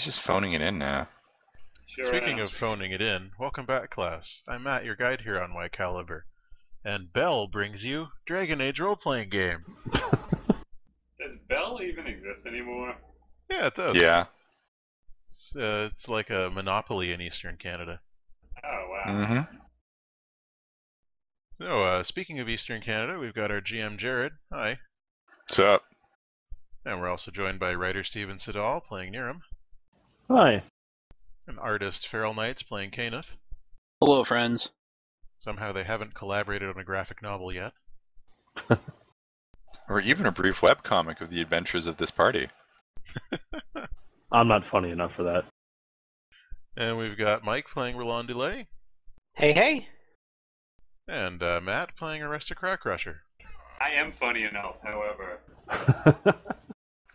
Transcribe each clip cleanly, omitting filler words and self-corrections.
He's just phoning it in now. Sure. Speaking of phoning it in, welcome back, class. I'm Matt, your guide here on Whycalibur. And Bell brings you Dragon Age role-playing game. Does Bell even exist anymore? Yeah, it does. Yeah. It's like a monopoly in Eastern Canada. Oh, wow. Mm-hmm. So, speaking of Eastern Canada, we've got our GM Jared. Hi. What's up? And we're also joined by writer Steven Siddall playing Niram. Hi. And artist Feral Knights playing Kenneth. Hello, friends. Somehow they haven't collaborated on a graphic novel yet. Or even a brief webcomic of the adventures of this party. I'm not funny enough for that. And we've got Mike playing Rheland Delay. Hey, hey. And Matt playing Aristocrat Crusher. I am funny enough, however.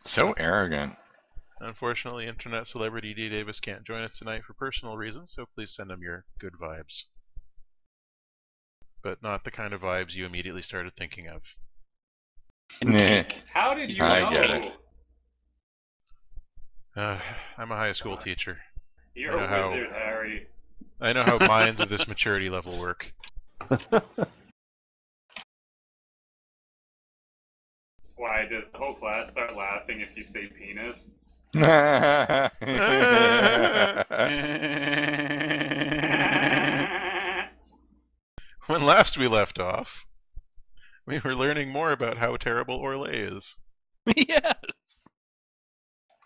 So arrogant. Unfortunately, internet celebrity D. Davis can't join us tonight for personal reasons, so please send him your good vibes. But not the kind of vibes you immediately started thinking of. Nah. How did you I know? get it. I'm a high school teacher. You're You know a how- wizard, Harry. I know how minds of this maturity level work. Why, does the whole class start laughing if you say penis? When last we left off, we were learning more about how terrible Orlais is. Yes.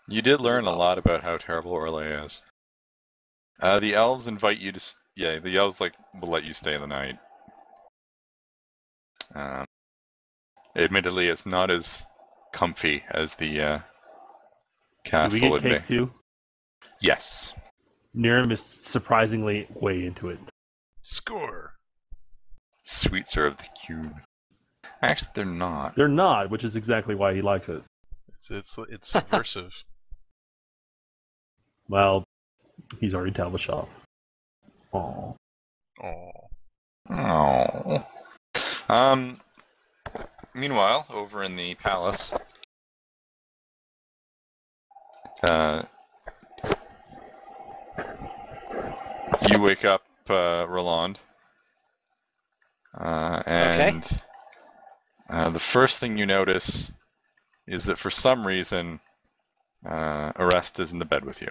You did learn a lot about how terrible Orlais is. The elves invite you to... Yeah, the elves will let you stay the night. Admittedly, it's not as comfy as the Do castle we would get be. cake too? Yes. Niram is surprisingly way into it. Score! Sweets are of the cube. Actually, they're not. They're not, which is exactly why he likes it. It's subversive. Well, he's already told the shop. Aww. Oh. Oh. Meanwhile, over in the palace, you wake up, Rheland, and the first thing you notice is that for some reason, Arrest is in the bed with you.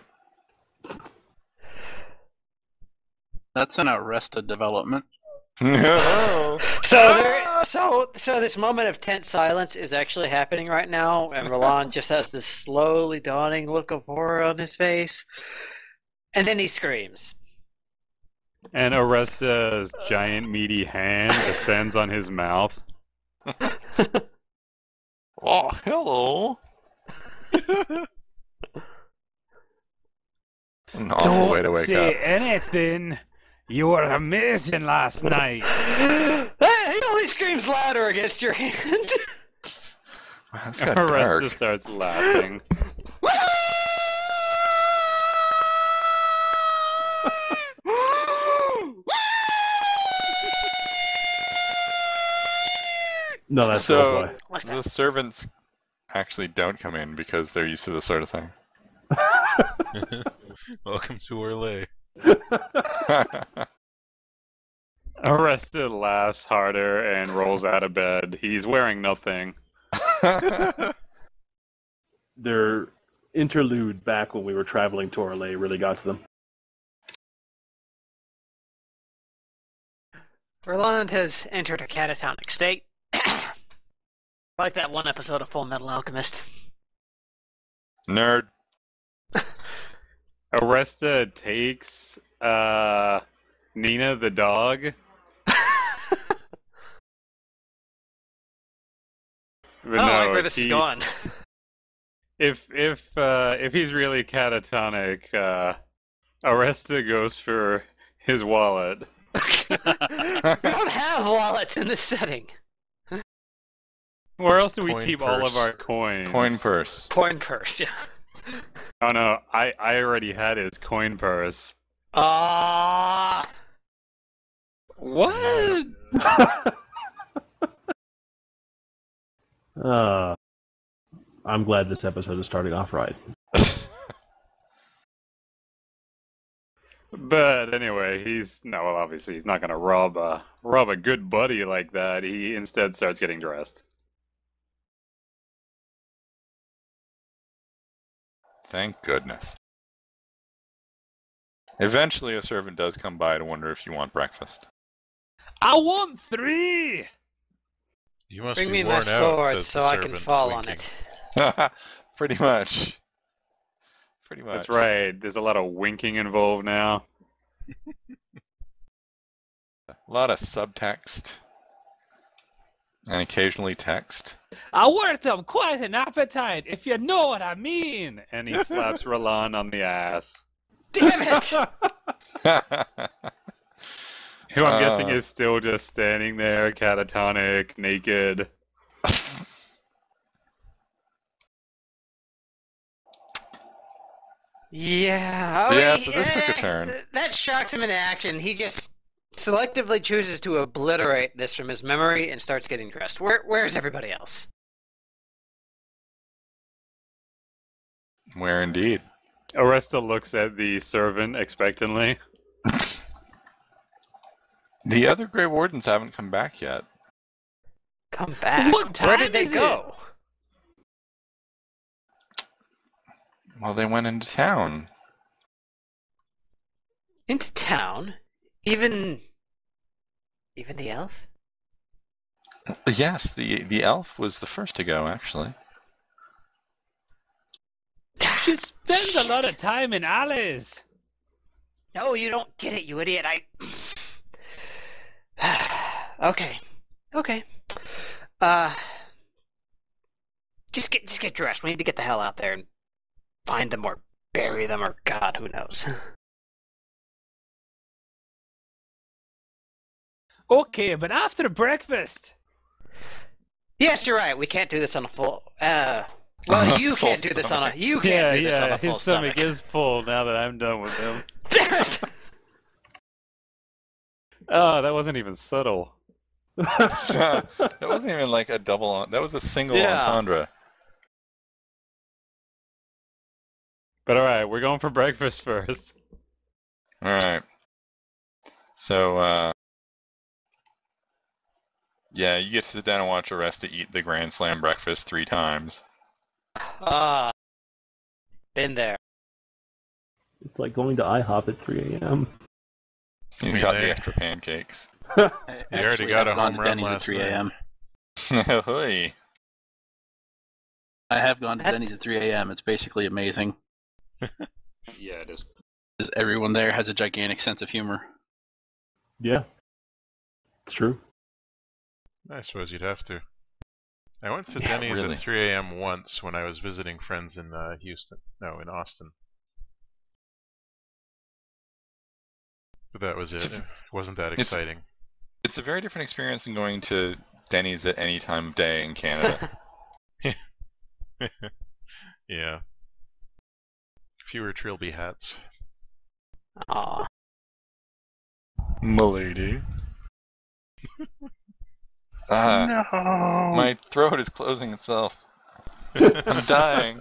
That's an arrested development. No. So this moment of tense silence is actually happening right now, and Rheland just has this slowly dawning look of horror on his face, and then he screams. And Arresta's giant meaty hand descends on his mouth. Oh, hello. An awful way to wake up. Anything. You were amazing last night. He only screams louder against your hand. Wow, that's got Arresta dark. starts laughing. No, that's So- so... boy. The servants actually don't come in because they're used to this sort of thing. Welcome to Orlais. Arresta laughs harder and rolls out of bed. He's wearing nothing. Their interlude back when we were traveling to Orlais really got to them. Rheland has entered a catatonic state. Like that one episode of Full Metal Alchemist. Nerd. Arresta takes Nina the dog. But I don't no, like where this is going. If he's really catatonic, Arresta goes for his wallet. We don't have wallets in this setting. Where else do we Coin keep all of purse. our coins? Coin purse. Coin purse, yeah. Oh no, I already had his coin purse. What? I'm glad this episode is starting off right. But anyway, well, obviously he's not gonna rob a good buddy like that. He instead starts getting dressed. Thank goodness. Eventually, a servant does come by to wonder if you want breakfast. I want 3! You must Bring be me my worn out, sword says so the I can servant, fall on winking. it. Pretty much. Pretty much. That's right. There's a lot of winking involved now. A lot of subtext. And occasionally text. I worked up quite an appetite, if you know what I mean! And he slaps Rheland on the ass. Damn it! Who I'm guessing is still just standing there, catatonic, naked. Yeah. Yeah, so this took a turn. That shocks him into action. He just selectively chooses to obliterate this from his memory and starts getting dressed. Where's everybody else? Where indeed. Aresta looks at the servant expectantly. The other Grey Wardens haven't come back yet. Come back. What Where time did they is go? Well, they went into town. Into town? Even the elf? Yes, the elf was the first to go, actually. She spends a lot of time in alleys. No, you don't get it, you idiot. Okay. Just get dressed. We need to get the hell out there and find them or bury them or God, who knows. Okay, but after breakfast. Yes, you're right. We can't do this on a full. Well, you Full can't do this on a. stomach. You can't do this on a full his stomach stomach. is full now that I'm done with him. Damn it! Oh, that wasn't even subtle. That wasn't even like a double. That was a single Yeah. entendre. But alright, we're going for breakfast first. All right. So, yeah, you get to sit down and watch Aresta eat the Grand Slam breakfast 3 times. Been there. It's like going to IHOP at 3 a.m. He's mean, got they- the extra pancakes. You already got a gone home to run Denny's at last 3 night. a.m. Hey. I have gone to That- Denny's at 3 a.m. It's basically amazing. Yeah, it is. Because everyone there has a gigantic sense of humor. Yeah, it's true. I suppose you'd have to. I went to Yeah, Denny's really. at 3 a.m. once when I was visiting friends in in Austin. But that was it. It wasn't that exciting. It's a very different experience than going to Denny's at any time of day in Canada. Yeah. Fewer trilby hats. Aw. Milady. No. My throat is closing itself. I'm dying.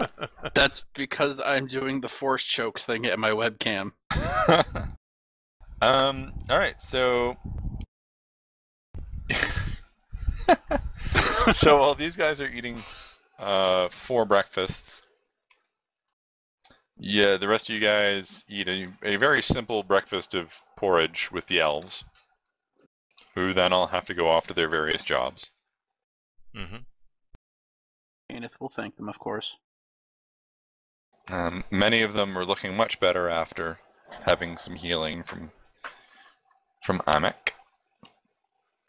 That's because I'm doing the force choke thing at my webcam. Alright, so... So while these guys are eating 4 breakfasts, yeah, the rest of you guys eat a very simple breakfast of porridge with the elves, who then all have to go off to their various jobs. Mm-hmm. Kenneth will thank them, of course. Many of them are looking much better after having some healing from Amek.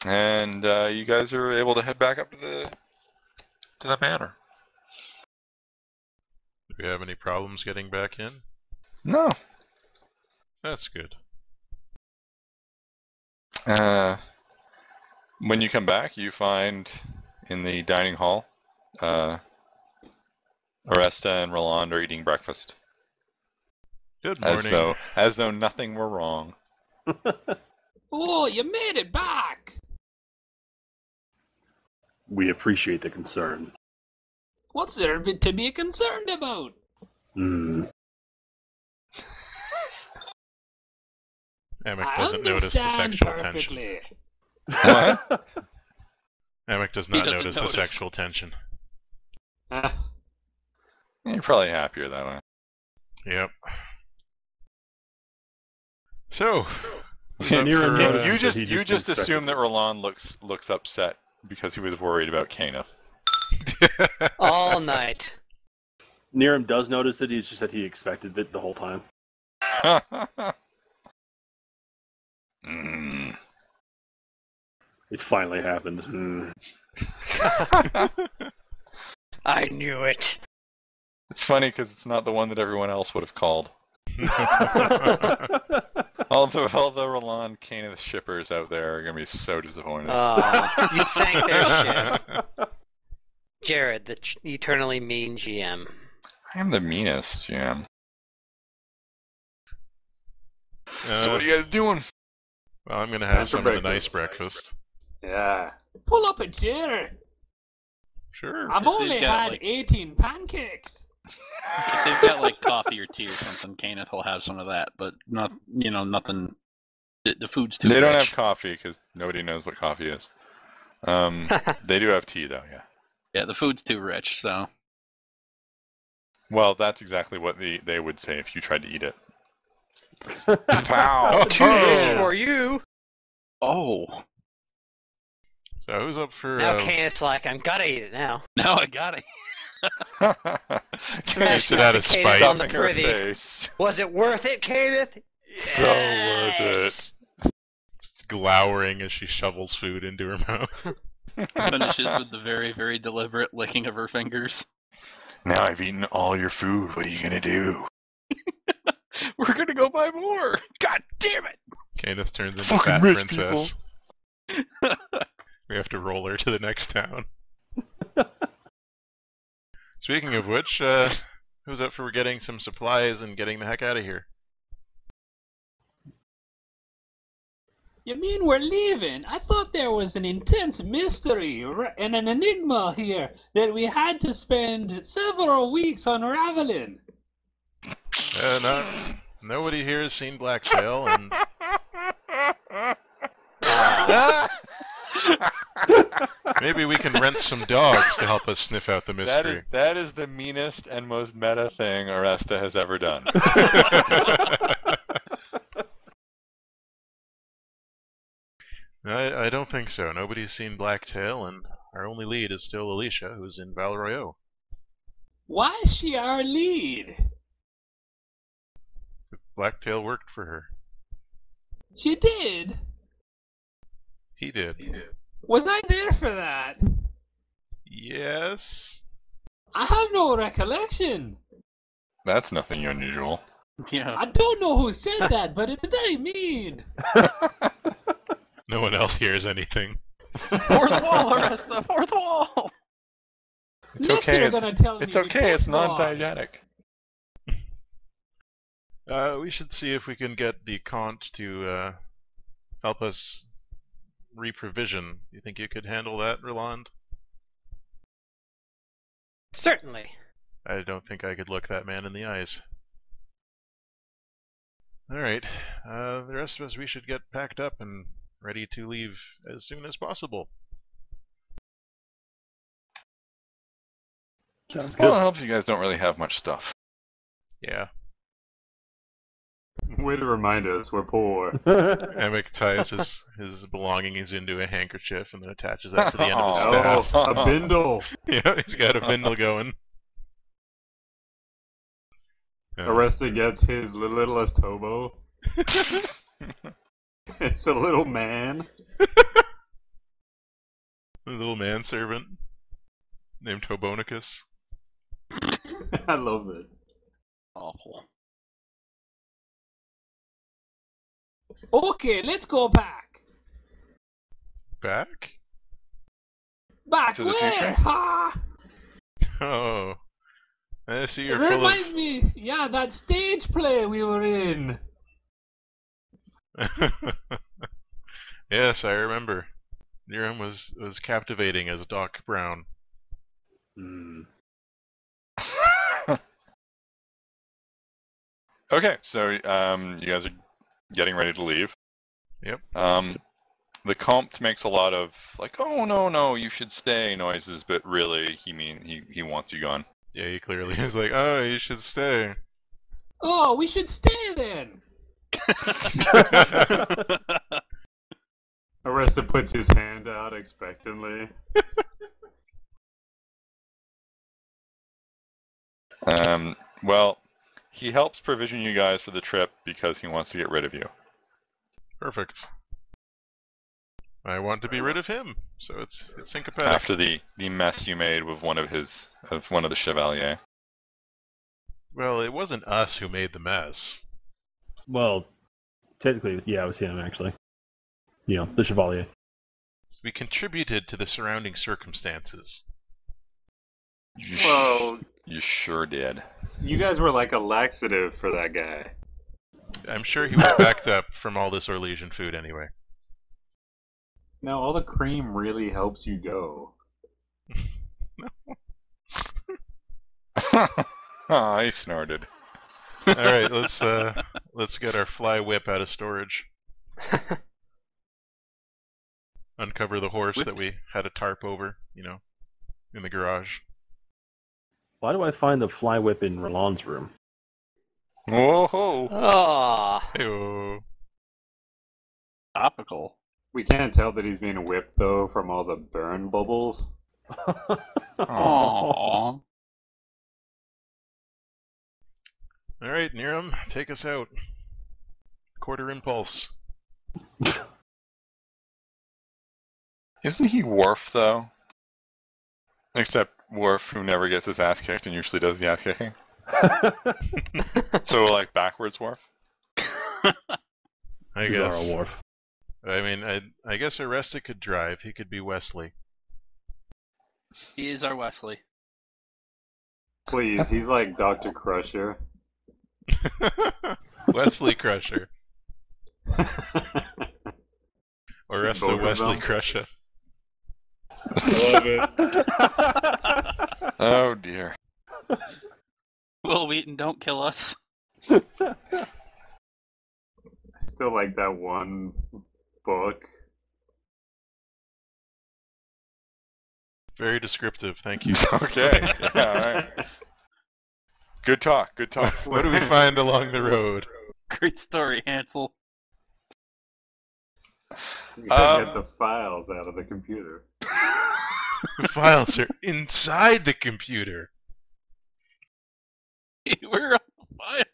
And you guys are able to head back up to the manor. Do we have any problems getting back in? No. That's good. When you come back, you find in the dining hall, Aresta and Rheland are eating breakfast, Good morning. as though nothing were wrong. Oh, you made it back! We appreciate the concern. What's there to be concerned about? Hmm. Amick I doesn't notice the understand sexual tension. perfectly. What? Amick does He not doesn't notice the notice. sexual tension. You're probably happier that way. Yep. So, You, Nira notices you that just he you just inspected assume that it. Rheland looks upset because he was worried about Kenneth. All night. Niram does notice it. He's just that he expected it the whole time. Mm. It finally happened. Mm. I knew it. It's funny because it's not the one that everyone else would have called. All the Rheland Kenneth shippers out there are gonna be so disappointed. You sank their ship. Jared, the eternally mean GM. I am the meanest, Jam. So what are you guys doing? Well, I'm gonna It's time have for some of the nice breakfast. breakfast. Yeah. Pull up a chair. Sure. I've If they've only got, had like- 18 pancakes. If they've got like coffee or tea or something, Kenneth will have some of that, but not, nothing. The food's too They don't rich. have coffee because nobody knows what coffee is. They do have tea though, yeah. Yeah, the food's too rich, so. Well, that's exactly what they would say if you tried to eat it. Oh, Wow. Too rich for you. Oh, So who's up for? Now Kenneth's like, I'm gotta eat it now. now I got it. Smashed it out of Kenneth spite. on the Stuffing her privy. face. Was it worth it, Kenneth? So worth it. Yes. glowering as she shovels food into her mouth. Finishes with the very, very deliberate licking of her fingers. Now I've eaten all your food. What are you gonna do? We're gonna go buy more. God damn it! Kenneth turns into Fucking Fat rich Princess. We have to roll her to the next town. Speaking of which, who's up for getting some supplies and getting the heck out of here? You mean we're leaving? I thought there was an intense mystery and an enigma here that we had to spend several weeks unraveling. Nobody here has seen Blacktail, and maybe we can rent some dogs to help us sniff out the mystery. that is the meanest and most meta thing Aresta has ever done. I don't think so. Nobody's seen Blacktail, and our only lead is still Alicia, who's in Val Royeaux. Why is she our lead? Blacktail worked for her. She did? He did. Was I there for that? Yes. I have no recollection. That's nothing unusual. Yeah. I don't know who said that, but it's very mean. No one else hears anything. Fourth wall, Aresta! Fourth wall! It's Next okay. you're It's, gonna tell me it's okay. It's non-diegetic. We should see if we can get the Count to help us reprovision. You think you could handle that, Rheland? Certainly. I don't think I could look that man in the eyes. Alright, the rest of us, we should get packed up and ready to leave as soon as possible. Sounds Well, it good. helps you guys don't really have much stuff. Yeah. Way to remind us we're poor. Amick ties his belongings into a handkerchief and then attaches that to the end of his Oh, staff. a bindle. Yeah, he's got a bindle going. Aresta gets his littlest hobo. It's a little man. A little manservant named Hobonicus. I love it. Awful. Okay, let's go back. Back? Back To the where? future? Ha! Oh. I see you're It full reminds me, yeah, that stage play we were in. of... Yes, I remember. Niram was captivating as Doc Brown. Mm. Okay, so you guys are getting ready to leave. Yep. The Comte makes a lot of like, "Oh no, you should stay" noises, but really he wants you gone. Yeah, he clearly is like, oh, you should stay. Oh, we should stay then. Arista puts his hand out expectantly. Well, he helps provision you guys for the trip because he wants to get rid of you. Perfect. I want to be rid of him, so it's sympathetic. After the mess you made with one of the Chevalier. Well, it wasn't us who made the mess. Well, technically, yeah, it was him, actually. You know, the Chevalier. We contributed to the surrounding circumstances. Well, You sure did. you guys were like a laxative for that guy. I'm sure he was backed up from all this Orlesian food anyway. No, all the cream really helps you go. Oh, he snorted. All right, let's get our fly whip out of storage. Uncover the horse that we had a tarp over, in the garage. Why do I find the fly whip in Rheland's room? Whoa! Oh. Hey-oh. Topical. We can't tell that he's being whipped though from all the burn bubbles. Aww. All right, Niram, take us out. Quarter impulse. Isn't he Worf though? Except Worf, who never gets his ass kicked and usually does the ass kicking. So like backwards Worf. I Bizarro guess. Worf. I mean, I guess Aresta could drive. He could be Wesley. He is our Wesley. Please, he's like Dr. Crusher. Wesley Crusher. Or It's both Aresta of Wesley them. Crusher. I love it. Oh dear. Will Wheaton, don't kill us. I still like that one book. Very descriptive, thank you. Okay. Yeah, all right. Good talk. What do we find along the road? Great story, Hansel. You gotta get the files out of the computer. The files are inside the computer. We're on the files.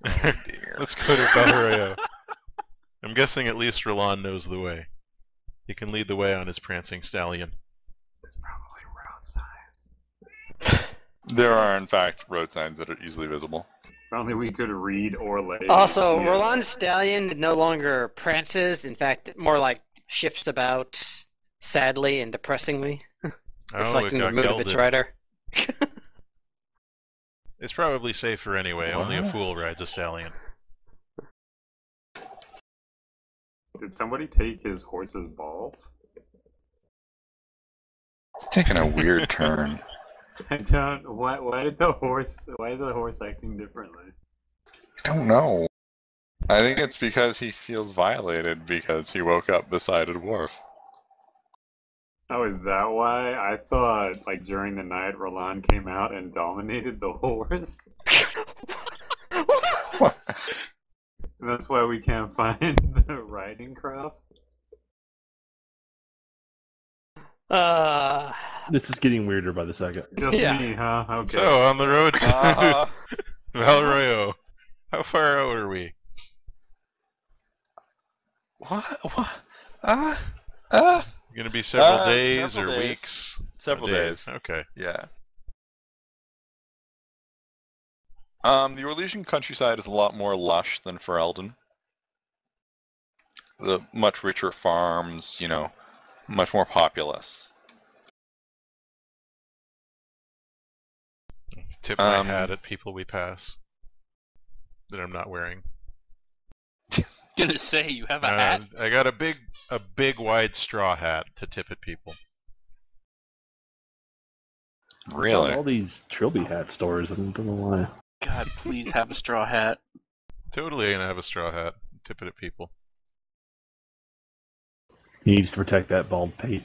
Oh dear. Let's go to Val Royeaux. I'm guessing at least Rheland knows the way. He can lead the way on his prancing stallion. It's probably road signs. There are in fact road signs that are easily visible. If only we could read Orlais. Also, Yeah. Rheland's stallion no longer prances. In fact, more like shifts about sadly and depressingly, Oh, it reflecting the got mood of its gelded. rider. It's probably safer anyway. Only a What? fool rides a stallion. Did somebody take his horse's balls? It's taking a weird turn. I don't. Why is the horse acting differently? I don't know. I think it's because he feels violated because he woke up beside a dwarf. Oh, is that why? I thought, like, during the night, Rheland came out and dominated the horse. What? That's why we can't find the riding craft. This is getting weirder by the second. Just Yeah. me, huh? Okay. So, on the road to Uh, Val Royeaux. How far out are we? what? Going to be several days several or days. weeks? Several days. Okay. Yeah. The Orlesian countryside is a lot more lush than Ferelden. The much richer farms, much more populous. Tip my hat at people we pass that I'm not wearing. Gonna say you have a hat. I got a big wide straw hat to tip at people. Really? All these Trilby hat stores, I don't know why. God, please have a straw hat. Totally gonna have a straw hat. Tip it at people. He needs to protect that bald pate.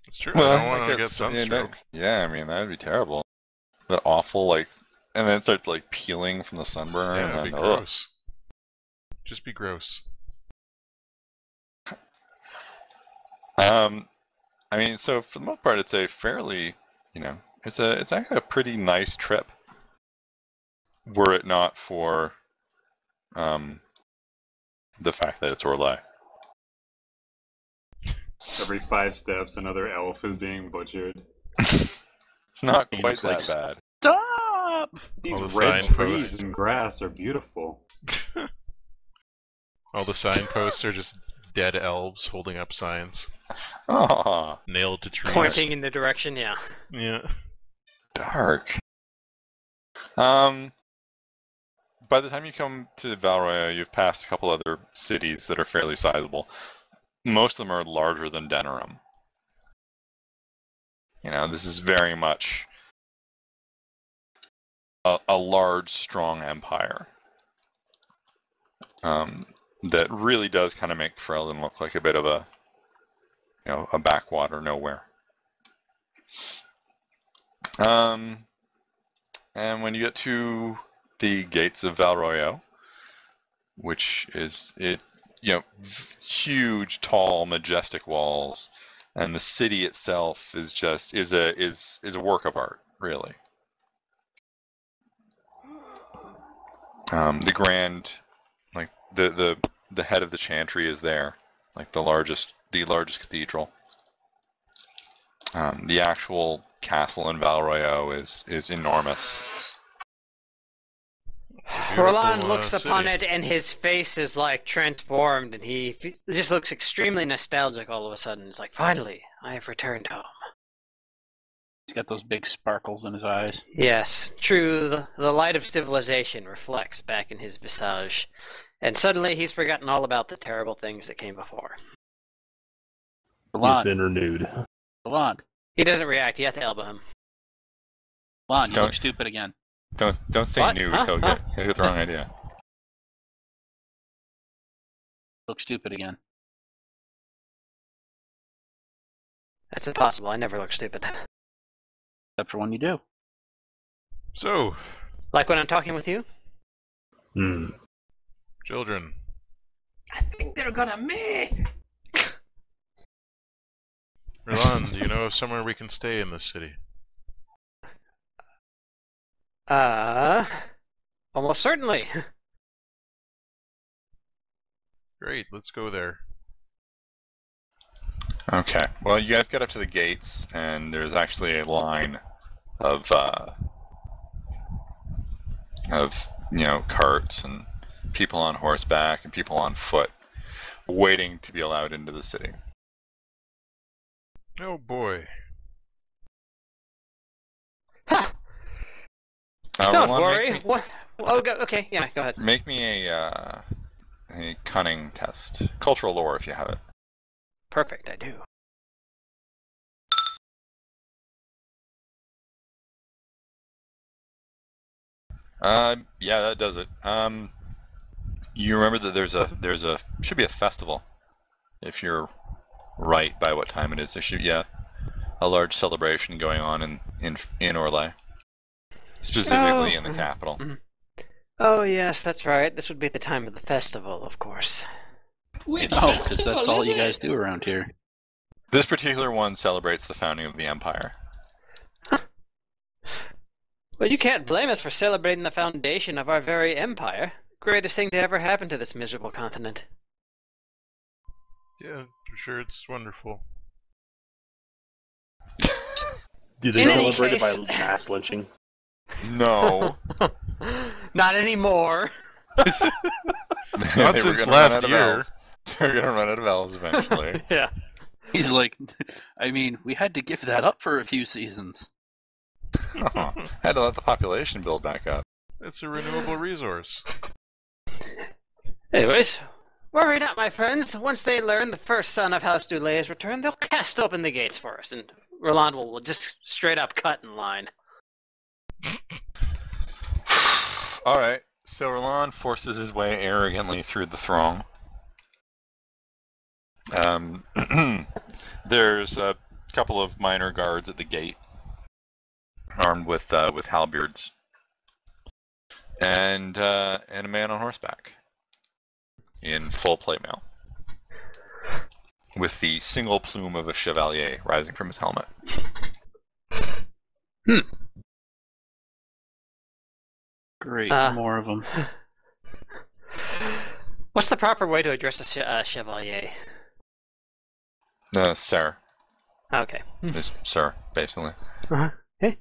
It's true. Well, I don't want to get sunstroke. Yeah, I mean, that'd be terrible. That awful, like, and then it starts, like, peeling from the sunburn. Yeah, and it'd be then, gross. Just be gross. I mean, so for the most part, it's a fairly, it's actually a pretty nice trip. Were it not for, the fact that it's Orlais. Every 5 steps, another elf is being butchered. It's not And quite it's that like, bad. Stop! These All the red signposts. trees and grass are beautiful. All the signposts are just dead elves holding up signs, Aw, nailed to trees. Pointing in the direction, yeah. Yeah. dark. By the time you come to Val Royeaux, you've passed a couple other cities that are fairly sizable. Most of them are larger than Denerim. This is very much a large, strong empire that really does kind of make Rheland look like a bit of a backwater nowhere. And when you get to the gates of Val Royeaux, which is huge, tall, majestic walls, and the city itself is just is a work of art, really. The grand, like the head of the chantry is there, like the largest cathedral. The actual castle in Val Royeaux is enormous. Rheland looks city. upon it and his face is like transformed and he just looks extremely nostalgic all of a sudden. It's like, finally, I have returned home. He's got those big sparkles in his eyes. Yes, true, the light of civilization reflects back in his visage. And suddenly he's forgotten all about the terrible things that came before. He's Rheland, been renewed. Rheland, He doesn't react, you have to elbow him. Rheland, you Don't- look stupid again. Don't say What? nude. Huh? He'll get the wrong idea. Look stupid again. That's impossible, I never look stupid. Except for when you do. So, Like when I'm talking with you? children, I think they're gonna mate. Rheland, do you know of somewhere we can stay in this city? Almost certainly. Great, let's go there. Okay. Well, you guys get up to the gates, and there's actually a line of carts and people on horseback and people on foot, waiting to be allowed into the city. Oh boy. Ha! Well, Don't worry. What? Oh, okay, yeah, go ahead. Make me a cunning test, cultural lore, if you have it. Perfect, I do. Yeah, that does it. You remember that there's a should be a festival, if you're right by what time it is. There should a large celebration going on in Orlais, specifically in the capital. Oh, yes, that's right. This would be the time of the festival, of course. Which Oh, because that's all you guys do around here. This particular one celebrates the founding of the empire. Well, you can't blame us for celebrating the foundation of our very empire. Greatest thing to ever happen to this miserable continent. Yeah, for sure, it's wonderful. Do they In any celebrate it case- by mass lynching? No. Not anymore. Not They were since gonna run last out of year. elves. They're gonna run out of elves eventually. Yeah. He's like, I mean, we had to give that up for a few seasons. Had to let the population build back up. It's a renewable resource. Anyways, worry not, my friends. Once they learn the first son of House Dulé has returned, they'll cast open the gates for us, and Rheland will just straight up cut in line. All right. So Rheland forces his way arrogantly through the throng. There's a couple of minor guards at the gate, armed with halberds, and a man on horseback in full plate mail, with the single plume of a chevalier rising from his helmet. Great, more of them. What's the proper way to address a chevalier? Sir. Okay. Just sir, basically. Hey.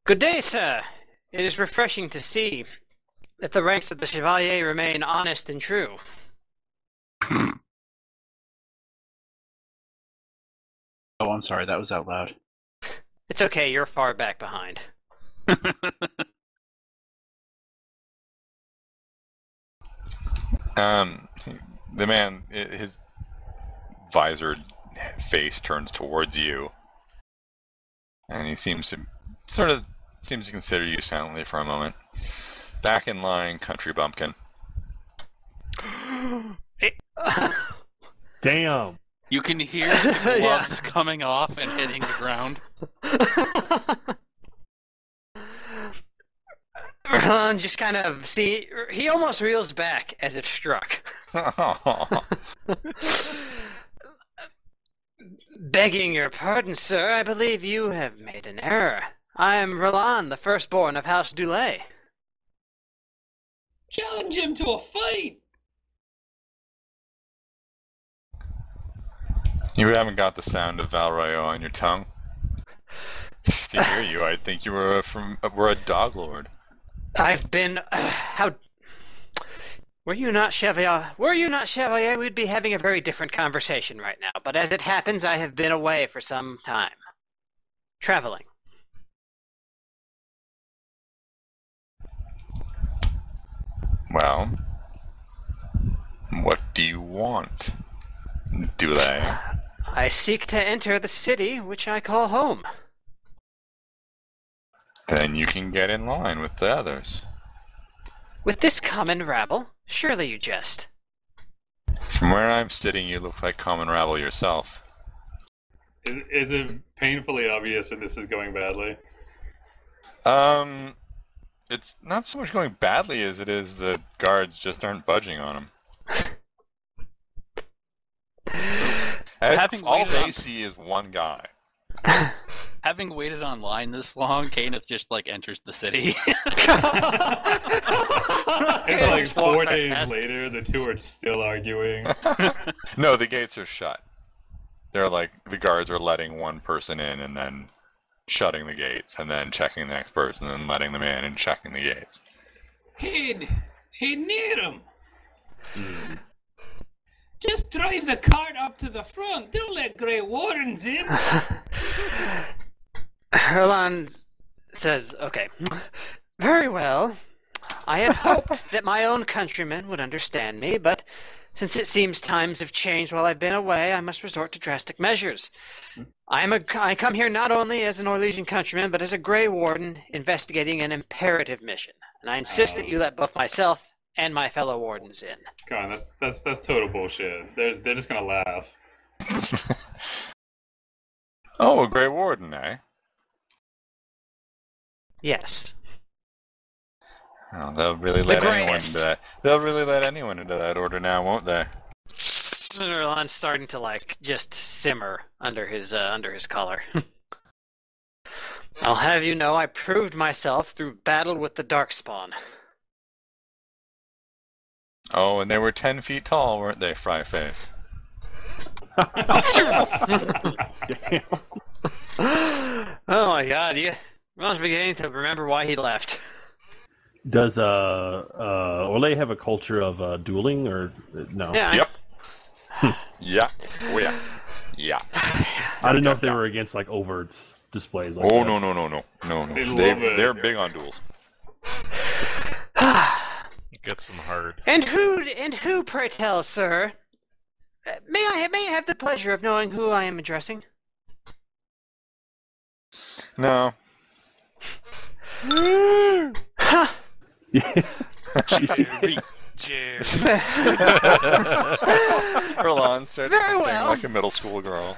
Good day, sir. It is refreshing to see that the ranks of the chevalier remain honest and true. Oh, I'm sorry, that was out loud. It's okay, you're far back behind. The man, his visored face turns towards you, and he seems to consider you silently for a moment. Back in line, country bumpkin. Damn. You can hear the gloves coming off and hitting the ground. Rheland just kind of he almost reels back as if struck. Begging your pardon, sir, I believe you have made an error. I am Rheland, the firstborn of House Dulay. Challenge him to a fight! You haven't got the sound of Val Royeaux on your tongue. To hear you, I'd think you were a dog lord. I've been Were you not Chevalier, we'd be having a very different conversation right now. But as it happens, I have been away for some time. Traveling. Well, what do you want, Dulay? I seek to enter the city, which I call home. Then you can get in line with the others. With this common rabble? Surely you jest. From where I'm sitting, you look like common rabble yourself. Is it painfully obvious that this is going badly? It's not so much going badly as it is the guards just aren't budging on him. All they see is one guy. Having waited online this long, Kenneth just enters the city. It's like 4 days later, the two are still arguing. No, the gates are shut. They're the guards are letting one person in and then shutting the gates and then checking the next person and then letting them in and checking the gates. Hey, near him. Just drive the cart up to the front. Don't let Grey Wardens in. Rheland says, okay, very well. I had hoped that my own countrymen would understand me, but since it seems times have changed while I've been away, I must resort to drastic measures. I come here not only as an Orlesian countryman, but as a Grey Warden investigating an imperative mission, and I insist that you let both myself and my fellow wardens in. God, that's total bullshit. They're just gonna laugh. Oh, a Grey Warden, eh? Yes. Oh, they'll really let anyone into that. They'll really let anyone into that order now, won't they? Rheland's starting to just simmer under his collar. I'll have you know I proved myself through battle with the Darkspawn. Oh, and they were 10 feet tall, weren't they, Fryface? Damn. Oh my god, Rheland's beginning to remember why he left. Does Orlais have a culture of dueling or no? Yeah. Yep. Yeah. Oh yeah. Yeah. I didn't know if they were against overt displays. Like Oh that. no. They love it. They're big on duels. It gets them hard. And who, pray tell, sir? May I have the pleasure of knowing who I am addressing? No. Yeah. You see- Rheland starts Very acting well. like a middle school girl.